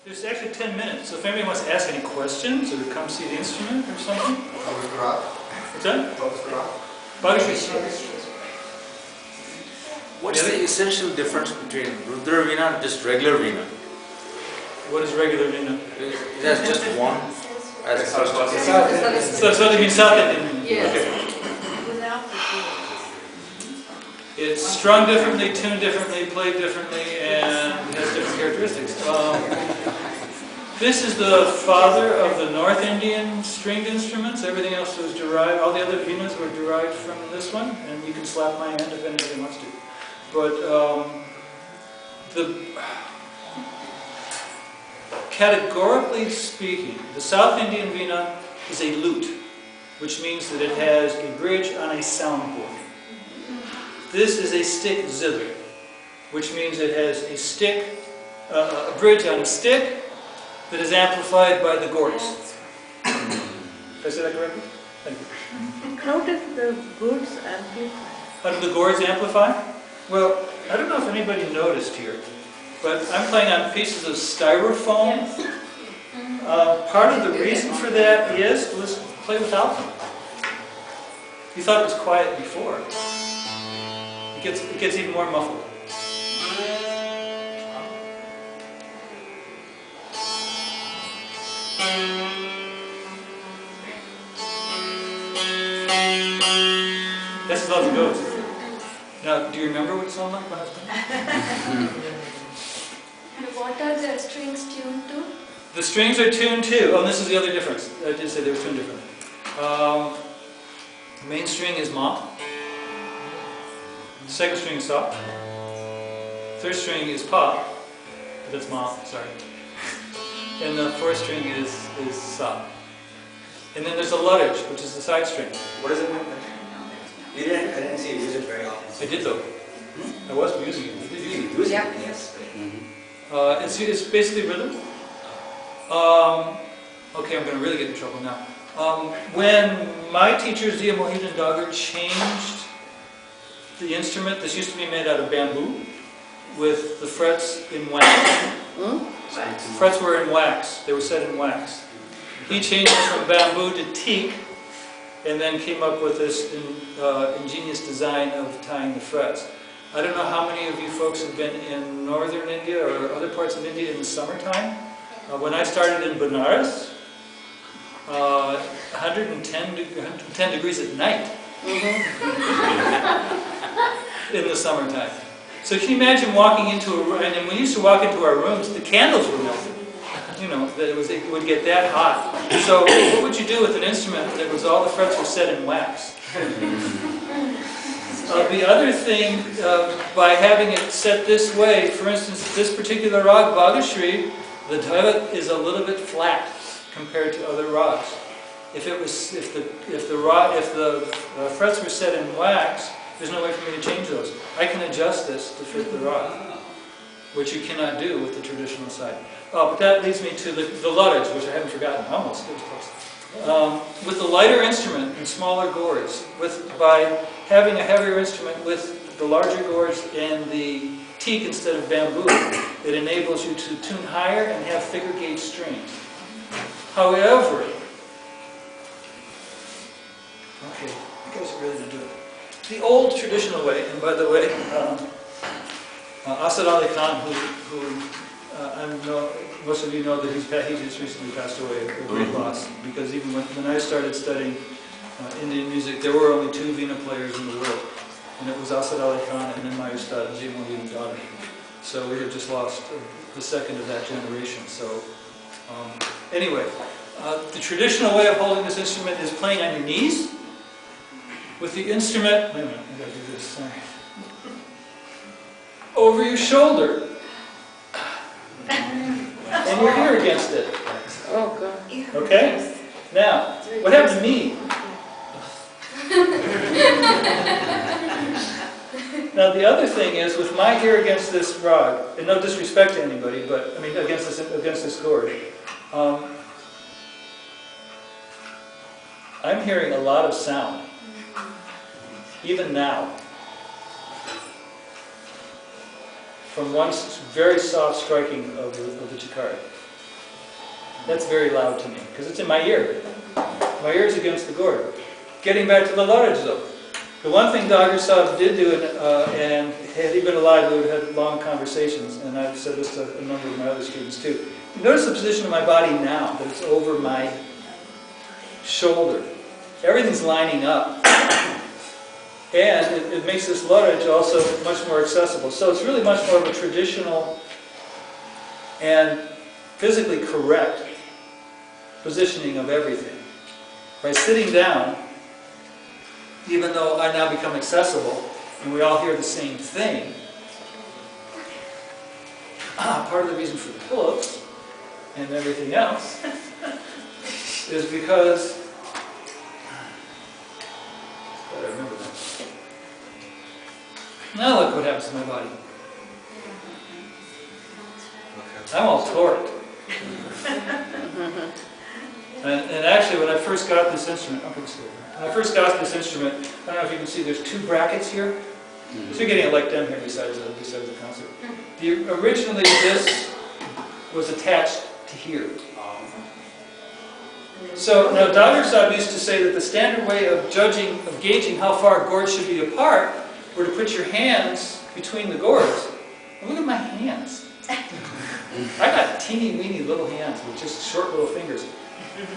There's actually 10 minutes, so if anybody wants to ask any questions or come see the instrument or something. What's that? Bagashri. What's the essential difference between Rudra Veena and just regular Veena? What is regular Veena? It has just one as So they mean South Indian? Yes. Okay. Without the It's strung differently, tuned differently, played differently, and has different characteristics. This is the father of the North Indian stringed instruments. Everything else was derived, all the other Veenas were derived from this one, and you can slap my hand if anybody wants to. But categorically speaking, the South Indian Veena is a lute, which means that it has a bridge on a soundboard. This is a stick zither, which means it has a stick, a bridge on a stick that is amplified by the gourds. Did I say that correctly? Thank you. How does the gourds amplify? How do the gourds amplify? Well, I don't know if anybody noticed here, but I'm playing on pieces of styrofoam. Part of the reason for that is, let's play without them. You thought it was quiet before. It gets even more muffled. That's as loud as it goes. Now, do you remember what it sounded like, my husband? And what are the strings tuned to? The strings are tuned too. Oh, and this is the other difference. I did say they were tuned differently. The main string is Ma. The second string is Sa. Third string is Pa. But that's Ma, sorry. And the fourth string is Sa. And then there's a ludage, which is the side string. What does it mean? I didn't see you use it very often. I did though. I was using it. Did you use it? Yeah. Yes. It's basically rhythm. Okay, I'm going to really get in trouble now. When my teacher, Zia Mohiuddin Dagar, changed the instrument, this used to be made out of bamboo, with the frets in wax. Frets were in wax. They were set in wax. He changed it from bamboo to teak, and then came up with this ingenious design of tying the frets. I don't know how many of you folks have been in northern India or other parts of India in the summertime. When I started in Benares, 110 degrees at night in the summertime. So can you imagine walking into a room, and when we used to walk into our rooms, the candles were melted. You know, that it would get that hot. So what would you do with an instrument that was all the frets were set in wax? The other thing, by having it set this way, for instance, this particular rag, Bagashri, the dhaivat is a little bit flat compared to other rags. If the frets were set in wax, there's no way for me to change those. I can adjust this to fit the rag, which you cannot do with the traditional side. But that leads me to the ludage, which I haven't forgotten. Almost, it was close. With the lighter instrument and smaller gourds, by having a heavier instrument with the larger gourds and the teak instead of bamboo, it enables you to tune higher and have thicker gauge strings. However, okay, you guys are really going to do it. The old traditional way, and by the way, Asad Ali Khan, who I know most of you know that he just recently passed away, a great loss, because even when I started studying Indian music, there were only 2 Veena players in the world, and it was Asad Ali Khan and then my Ustad, Zia Mohiuddin Dagar. So we have just lost the second of that generation. So anyway, the traditional way of holding this instrument is playing on your knees, with the instrument, wait a minute, I gotta do this, sorry, over your shoulder, and your ear against it. Oh God. Okay? Now, what happened to me? Now the other thing is, with my ear against this rag, and no disrespect to anybody, but I mean against this gourd, I'm hearing a lot of sound, even now, from one very soft striking of the chakara. That's very loud to me, because it's in my ear. My ear's against the gourd. Getting back to the Lodge though. The one thing Dr. Saab did do, and had he been alive, we would have had long conversations, and I've said this to a number of my other students too. Notice the position of my body now, that it's over my shoulder. Everything's lining up. And it makes this Lodge also much more accessible. So it's really much more of a traditional and physically correct positioning of everything. By sitting down, even though I now become accessible, and we all hear the same thing, part of the reason for the pillows and everything else is because, I remember that. Now look what happens to my body. I'm all torqued. And actually, when I first got this instrument, when I first got this instrument, I don't know if you can see, there's two brackets here. So you're getting a like them here besides the concert. Originally, this was attached to here. So now Dr. Saab used to say that the standard way of gauging how far gourds should be apart were to put your hands between the gourds. And look at my hands. I got teeny weeny little hands with just short little fingers.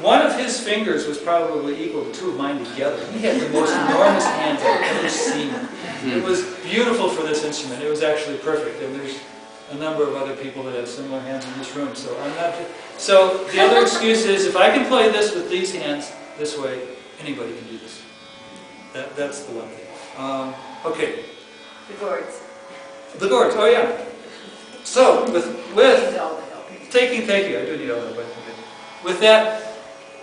One of his fingers was probably equal to two of mine together. He had the most enormous hands I've ever seen. It was beautiful for this instrument. It was actually perfect. And there's a number of other people that have similar hands in this room. So I'm not. So the other excuse is, if I can play this with these hands this way, anybody can do this. That's the one thing. Okay. The gourds. The gourds. Oh yeah. So with thank you. I do need all the help. With that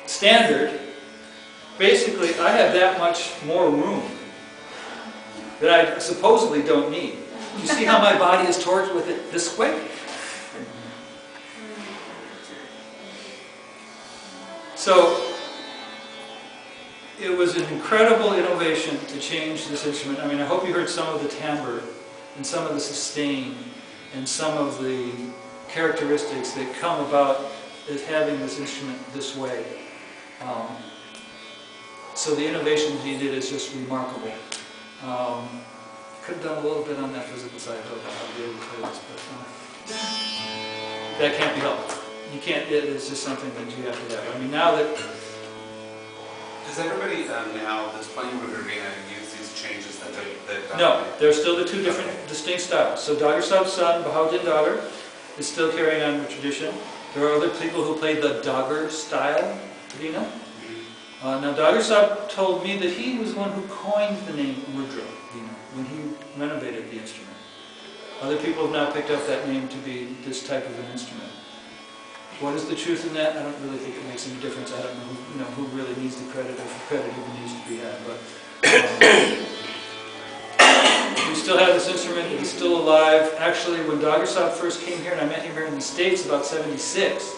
standard, basically I have that much more room that I supposedly don't need. You see how my body is torqued with it this way? So it was an incredible innovation to change this instrument. I mean, I hope you heard some of the timbre and some of the sustain and some of the characteristics that come about is having this instrument this way. So the innovations he did is just remarkable. Could have done a little bit on that physical side, though, I'll be able to play this, but that can't be helped. You can't, it's just something that you have to have. I mean, now that... Does everybody now that's playing Rudervina use these changes that No, they're still the two different distinct styles. So Dagir Saab's son, Bahauddin Dagir, is still carrying on the tradition. There are other people who play the Dagir style Veena. Now Dagir Saab told me that he was the one who coined the name Rudra Veena when he renovated the instrument. Other people have now picked up that name to be this type of an instrument. What is the truth in that? I don't really think it makes any difference. I don't know who really needs the credit, or if credit even needs to be had. But we still have this instrument. It's still alive. Actually, when Dagir Saab first came here, and I met him here in the States about '76,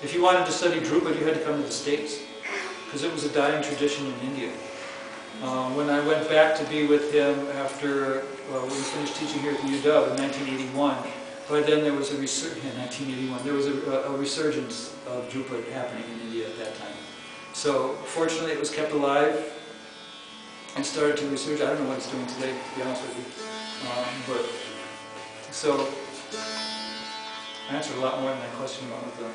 if you wanted to study Drupad, you had to come to the States, because it was a dying tradition in India. When I went back to be with him after we finished teaching here at the UW in 1981, but then there was a resurgence in 1981. There was a resurgence of Drupad happening in India at that time. So fortunately, it was kept alive and started to resurge. I don't know what it's doing today, to be honest with you. But so I answered a lot more than that question about the.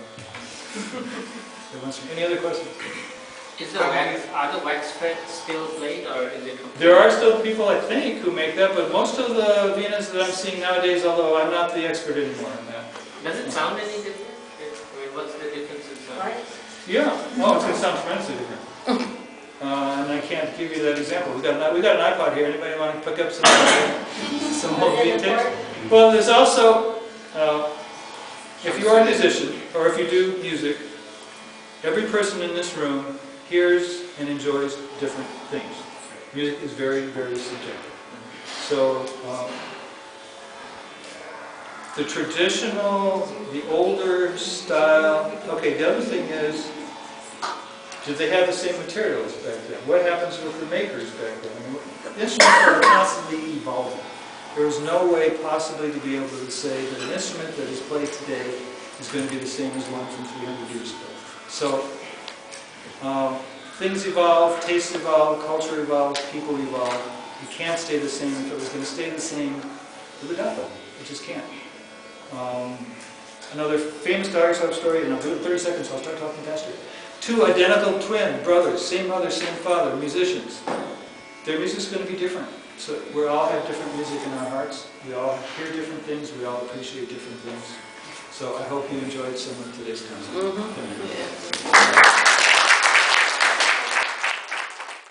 Any other questions? Are the wax threads still played, or is it? There are still people, I think, who make that, but most of the Venas that I'm seeing nowadays, although I'm not the expert anymore on that. Does it sound any different? I mean, what's the difference in sound? Yeah, well, it's going to sound tremendously different. And I can't give you that example. We got an iPod here. Anybody want to pick up some old Vena tapes? Well, there's also, if you are a musician, or if you do music, every person in this room hears and enjoys different things. Music is very, very subjective. So, the traditional, the older style, okay, the other thing is, did they have the same materials back then? What happens with the makers back then? I mean, instruments are constantly evolving. There is no way possibly to be able to say that an instrument that is played today is going to be the same as one from 300 years ago. So, things evolve, tastes evolve, culture evolves, people evolve. You can't stay the same. If it was going to stay the same, it would die. It just can't. Another famous Dogger Slab story, and I'll do it in 30 seconds, so I'll start talking faster. Two identical twin brothers, same mother, same father, musicians. Their music's going to be different. So we all have different music in our hearts. We all hear different things. We all appreciate different things. So I hope you enjoyed some of today's content. Mhm. Yeah.